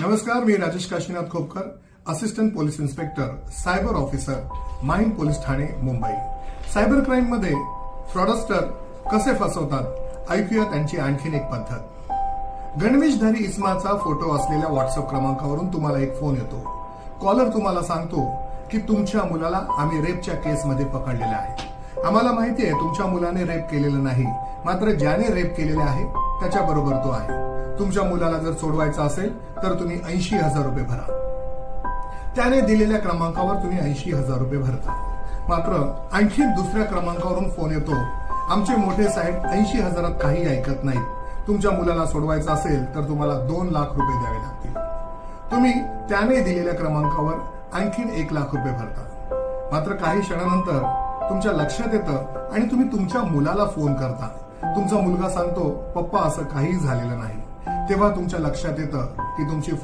नमस्कार, मी Rajesh Kashinath Khopkar, assistant police inspector, cyber officer, Mahim police ठाणे, मुंबई. सायबर क्राईम मध्ये फ्रॉडस्टर कसे फसवतात, ऐकूया त्यांची आणखीन एक पद्धत. गणवेशधारी इसमाचा फोटो असलेल्या व्हॉट्सअप क्रमांकावरून तुम्हाला एक फोन येतो. कॉलर तुम्हाला सांगतो की तुमच्या मुलाला आम्ही रेपच्या केसमध्ये पकडलेलं आहे. आम्हाला माहिती आहे तुमच्या मुलाने रेप केलेलं नाही, मात्र ज्याने रेप केलेले आहे त्याच्याबरोबर तो आहे. तुमच्या मुलाला जर सोडवायचं असेल तर तुम्ही 80,000 रुपये भरा. त्याने दिलेल्या क्रमांकावर तुम्ही 80,000 रुपये भरता. मात्र आणखी दुसऱ्या क्रमांकावरून फोन येतो, आमचे मोठे साहेब 80,000 काही ऐकत नाहीत. तुमच्या मुलाला सोडवायचं असेल तर तुम्हाला 2 लाख रुपये द्यावे लागतील. तुम्ही त्याने दिलेल्या क्रमांकावर आणखीन 1 लाख रुपये भरता. मात्र काही क्षणानंतर तुमच्या लक्षात येतं आणि तुम्ही तुमच्या मुलाला फोन करता. तुमचा मुलगा सांगतो, पप्पा असं काही झालेलं नाही. तेव्हा तुमच्या लक्षात येतं की तुमची